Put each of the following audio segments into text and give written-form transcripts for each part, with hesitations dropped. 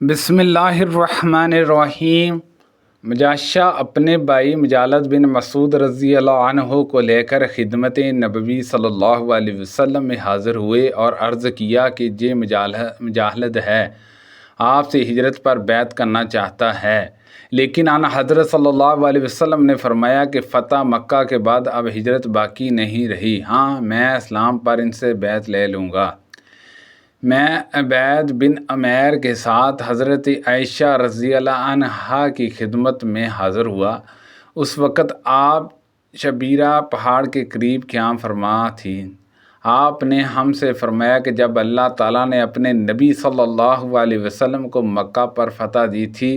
بسم اللہ الرحمن الرحیم۔ مجاشہ اپنے بھائی مجالد بن مسعود رضی اللہ عنہ کو لے کر خدمت نبوی صلی اللہ علیہ وسلم میں حاضر ہوئے اور عرض کیا کہ یہ مجالد ہے، آپ سے ہجرت پر بیعت کرنا چاہتا ہے، لیکن آن حضرت صلی اللہ علیہ وسلم نے فرمایا کہ فتح مکہ کے بعد اب ہجرت باقی نہیں رہی، ہاں میں اسلام پر ان سے بیعت لے لوں گا۔ میں عبید بن عمیر کے ساتھ حضرت عائشہ رضی اللہ عنہا کی خدمت میں حاضر ہوا۔ اس وقت آپ شبیرہ پہاڑ کے قریب قیام فرما تھی۔ آپ نے ہم سے فرمایا کہ جب اللہ تعالیٰ نے اپنے نبی صلی اللہ علیہ وسلم کو مکہ پر فتح دی تھی،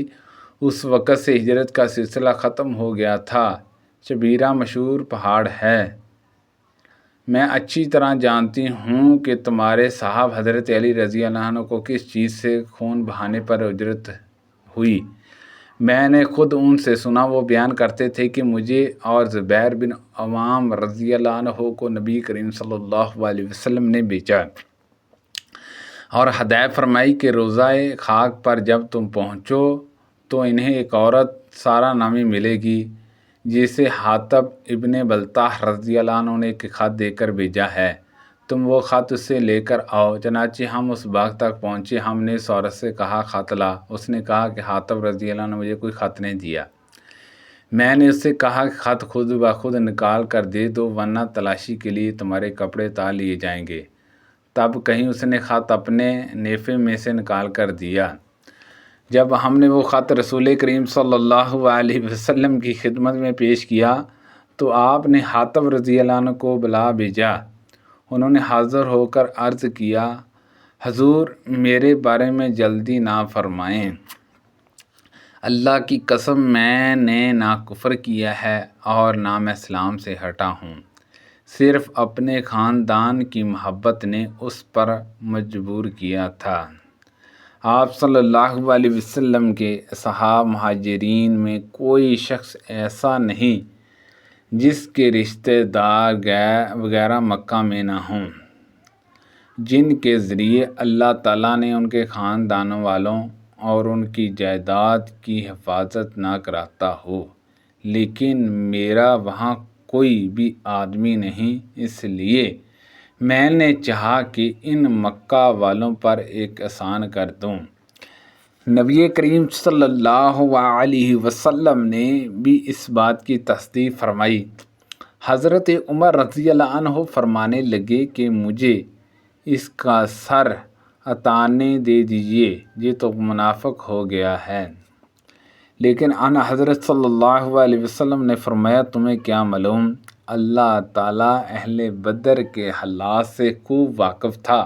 اس وقت سے ہجرت کا سلسلہ ختم ہو گیا تھا۔ شبیرہ مشہور پہاڑ ہے۔ میں اچھی طرح جانتی ہوں کہ تمہارے صاحب حضرت علی رضی اللہ عنہ کو کس چیز سے خون بہانے پر ہجرت ہوئی۔ میں نے خود ان سے سنا، وہ بیان کرتے تھے کہ مجھے اور زبیر بن عوام رضی اللہ عنہ کو نبی کریم صلی اللہ علیہ وسلم نے بیچا اور ہدایت فرمائی کہ روضہ خاک پر جب تم پہنچو تو انہیں ایک عورت سارہ نامی ملے گی جسے حاطب ابن بلتاح رضی اللہ عنہ نے ایک خط دے کر بھیجا ہے، تم وہ خط اس سے لے کر آؤ۔ چنانچہ ہم اس باغ تک پہنچے۔ ہم نے اس عورت سے کہا خط لا۔ اس نے کہا کہ حاطب رضی اللہ عنہ نے مجھے کوئی خط نہیں دیا۔ میں نے اس سے کہا کہ خط خود بخود نکال کر دے دو ورنہ تلاشی کے لیے تمہارے کپڑے تاڑ لیے جائیں گے۔ تب کہیں اس نے خط اپنے نیفے میں سے نکال کر دیا۔ جب ہم نے وہ خط رسول کریم صلی اللہ علیہ وسلم کی خدمت میں پیش کیا تو آپ نے حاطب رضی اللہ عنہ کو بلا بھیجا۔ انہوں نے حاضر ہو کر عرض کیا، حضور میرے بارے میں جلدی نہ فرمائیں، اللہ کی قسم میں نے نہ کفر کیا ہے اور نہ میں اسلام سے ہٹا ہوں، صرف اپنے خاندان کی محبت نے اس پر مجبور کیا تھا۔ آپ صلی اللہ علیہ وسلم کے اصحاب مہاجرین میں کوئی شخص ایسا نہیں جس کے رشتہ دار وغیرہ مکہ میں نہ ہوں، جن کے ذریعے اللہ تعالیٰ نے ان کے خاندان والوں اور ان کی جائیداد کی حفاظت نہ کراتا ہو، لیکن میرا وہاں کوئی بھی آدمی نہیں، اس لیے میں نے چاہا کہ ان مکہ والوں پر ایک احسان کر دوں۔ نبی کریم صلی اللہ علیہ وسلم نے بھی اس بات کی تصدیق فرمائی۔ حضرت عمر رضی اللہ عنہ فرمانے لگے کہ مجھے اس کا سر عطانے دے دیجیے، یہ تو منافق ہو گیا ہے۔ لیکن آن حضرت صلی اللہ علیہ وسلم نے فرمایا، تمہیں کیا معلوم، اللہ تعالیٰ اہل بدر کے حالات سے خوب واقف تھا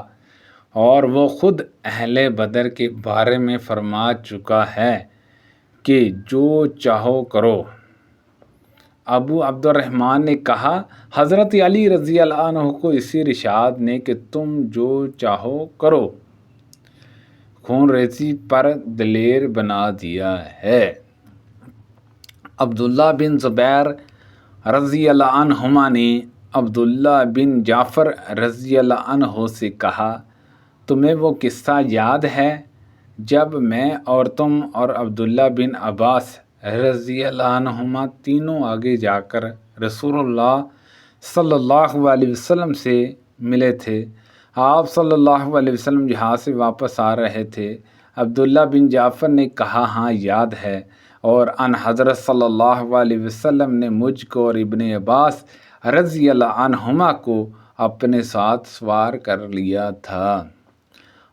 اور وہ خود اہل بدر کے بارے میں فرما چکا ہے کہ جو چاہو کرو۔ ابو عبد الرحمن نے کہا، حضرت علی رضی اللہ عنہ کو اسی ارشاد نے کہ تم جو چاہو کرو خون ریزی پر دلیر بنا دیا ہے۔ عبداللہ بن زبیر رضی اللہ عنہما نے عبداللہ بن جعفر رضی اللہ عنہ سے کہا، تمہیں وہ قصہ یاد ہے جب میں اور تم اور عبداللہ بن عباس رضی اللہ عنہما تینوں آگے جا کر رسول اللہ صلی اللہ علیہ وسلم سے ملے تھے؟ آپ صلی اللہ علیہ وسلم جہاز سے واپس آ رہے تھے۔ عبداللہ بن جعفر نے کہا، ہاں یاد ہے، اور ان حضرت صلی اللہ علیہ وسلم نے مجھ کو اور ابن عباس رضی اللہ عنہما کو اپنے ساتھ سوار کر لیا تھا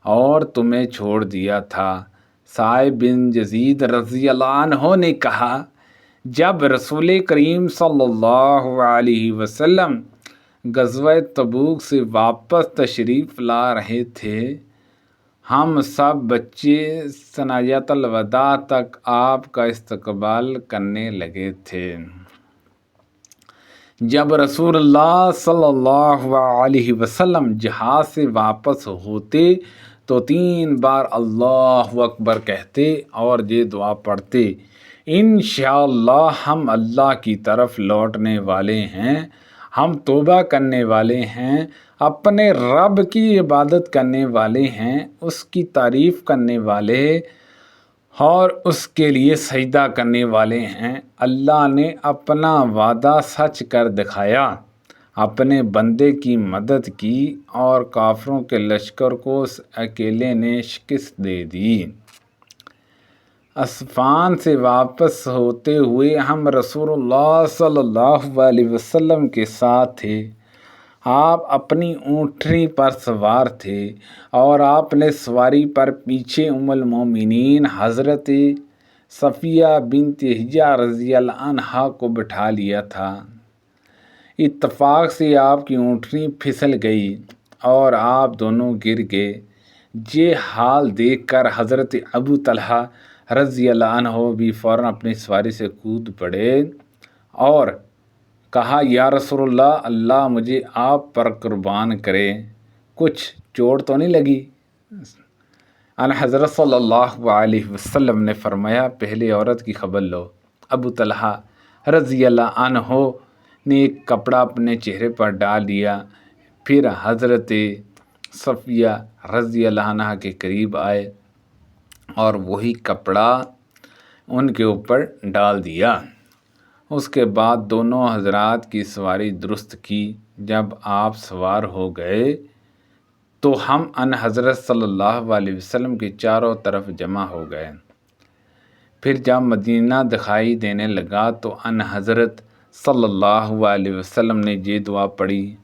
اور تمہیں چھوڑ دیا تھا۔ سعید بن یزید رضی اللہ عنہ نے کہا، جب رسول کریم صلی اللہ علیہ وسلم غزوہ تبوک سے واپس تشریف لا رہے تھے، ہم سب بچے ثنیۃ الوداع تک آپ کا استقبال کرنے لگے تھے۔ جب رسول اللہ صلی اللہ علیہ وسلم جہاز سے واپس ہوتے تو 3 بار اللہ اکبر کہتے اور یہ دعا پڑھتے، انشاءاللہ ہم اللہ کی طرف لوٹنے والے ہیں، ہم توبہ کرنے والے ہیں، اپنے رب کی عبادت کرنے والے ہیں، اس کی تعریف کرنے والے، اور اس کے لیے سجدہ کرنے والے ہیں۔ اللہ نے اپنا وعدہ سچ کر دکھایا، اپنے بندے کی مدد کی اور کافروں کے لشکر کو اکیلے نے شکست دے دی۔ اصفہان سے واپس ہوتے ہوئے ہم رسول اللہ صلی اللہ علیہ وسلم کے ساتھ تھے۔ آپ اپنی اونٹنی پر سوار تھے اور آپ نے سواری پر پیچھے ام المومنین حضرت صفیہ بنت حیہ رضی اللہ عنہا کو بٹھا لیا تھا۔ اتفاق سے آپ کی اونٹنی پھسل گئی اور آپ دونوں گر گئے۔ یہ حال دیکھ کر حضرت ابو طلحہ رضی اللہ عنہ بھی فوراً اپنی سواری سے کود پڑے اور کہا، یا رسول اللہ، اللہ مجھے آپ پر قربان کرے، کچھ چوٹ تو نہیں لگی؟ ان حضرت صلی اللہ علیہ وسلم نے فرمایا، پہلے عورت کی خبر لو۔ ابو طلحہ رضی اللہ عنہ نے ایک کپڑا اپنے چہرے پر ڈال دیا، پھر حضرت صفیہ رضی اللہ عنہ کے قریب آئے اور وہی کپڑا ان کے اوپر ڈال دیا۔ اس کے بعد دونوں حضرات کی سواری درست کی۔ جب آپ سوار ہو گئے تو ہم ان حضرت صلی اللہ علیہ وسلم کے چاروں طرف جمع ہو گئے۔ پھر جب مدینہ دکھائی دینے لگا تو ان حضرت صلی اللہ علیہ وسلم نے یہ دعا پڑھی،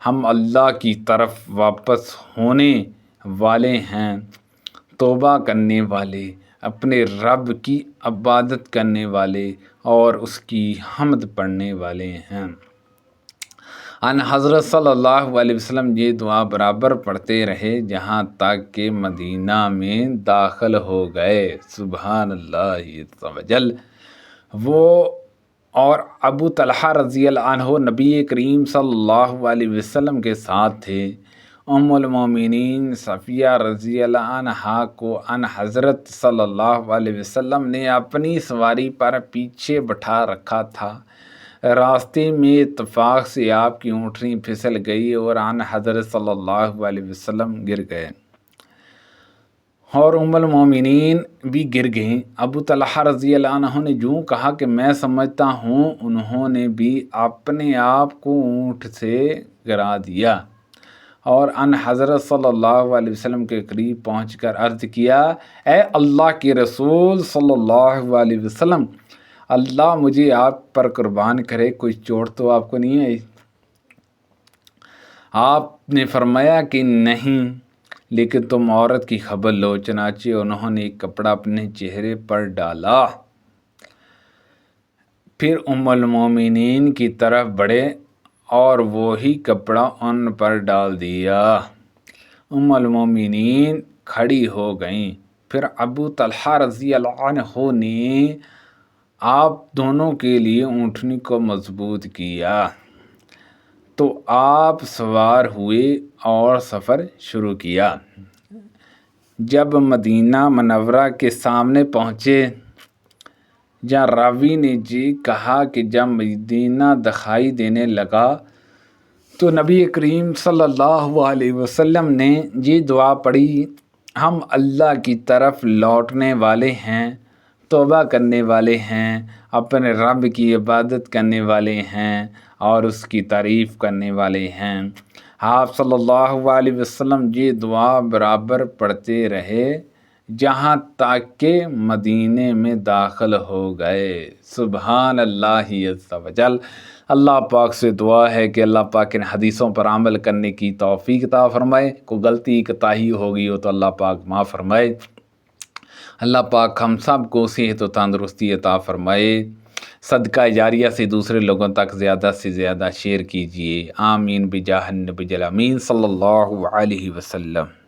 ہم اللہ کی طرف واپس ہونے والے ہیں، توبہ کرنے والے، اپنے رب کی عبادت کرنے والے اور اس کی حمد پڑھنے والے ہیں۔ ان حضرت صلی اللہ علیہ وسلم یہ دعا برابر پڑھتے رہے جہاں تک کہ مدینہ میں داخل ہو گئے۔ سبحان اللہ عز و جل۔ وہ اور ابو طلحہ رضی اللہ عنہ نبی کریم صلی اللہ علیہ وسلم کے ساتھ تھے۔ ام المومنین صفیہ رضی اللہ عنہا کو ان حضرت صلی اللہ علیہ وسلم نے اپنی سواری پر پیچھے بٹھا رکھا تھا۔ راستے میں اتفاق سے آپ کی اونٹنی پھسل گئی اور ان حضرت صلی اللہ علیہ وسلم گر گئے اور ام المومنین بھی گر گئیں۔ ابو طلحہ رضی اللہ عنہ نے یوں کہا کہ میں سمجھتا ہوں انہوں نے بھی اپنے آپ کو اونٹ سے گرا دیا، اور ان حضرت صلی اللہ علیہ وسلم کے قریب پہنچ کر عرض کیا، اے اللہ کے رسول صلی اللہ علیہ وسلم، اللہ مجھے آپ پر قربان کرے، کوئی چوٹ تو آپ کو نہیں آئی؟ آپ نے فرمایا کہ نہیں، لیکن تم عورت کی خبر لو۔ چنانچہ انہوں نے ایک کپڑا اپنے چہرے پر ڈالا، پھر ام المومنین کی طرف بڑھے اور وہی کپڑا ان پر ڈال دیا۔ ام المومنین کھڑی ہو گئیں۔ پھر ابو طلحہ رضی اللہ عنہ نے آپ دونوں کے لیے اونٹنی کو مضبوط کیا تو آپ سوار ہوئے اور سفر شروع کیا۔ جب مدینہ منورہ کے سامنے پہنچے، جہاں راوی نے کہا کہ جب مدینہ دکھائی دینے لگا تو نبی کریم صلی اللہ علیہ وسلم نے یہ دعا پڑھی، ہم اللہ کی طرف لوٹنے والے ہیں، توبہ کرنے والے ہیں، اپنے رب کی عبادت کرنے والے ہیں اور اس کی تعریف کرنے والے ہیں۔ آپ صلی اللہ علیہ وسلم یہ دعا برابر پڑھتے رہے جہاں تک کہ مدینے میں داخل ہو گئے۔ سبحان اللہ عز و جل۔ اللہ پاک سے دعا ہے کہ اللہ پاک ان حدیثوں پر عمل کرنے کی توفیق عطا فرمائے۔ کوئی غلطی کوتاہی ہوگی ہو تو اللہ پاک معاف فرمائے۔ اللہ پاک ہم سب کو صحت و تندرستی عطا فرمائے۔ صدقہ جاریہ سے دوسرے لوگوں تک زیادہ سے زیادہ شیئر کیجیے۔ آمین بجاہ النبی الامین صلی اللہ علیہ وسلم۔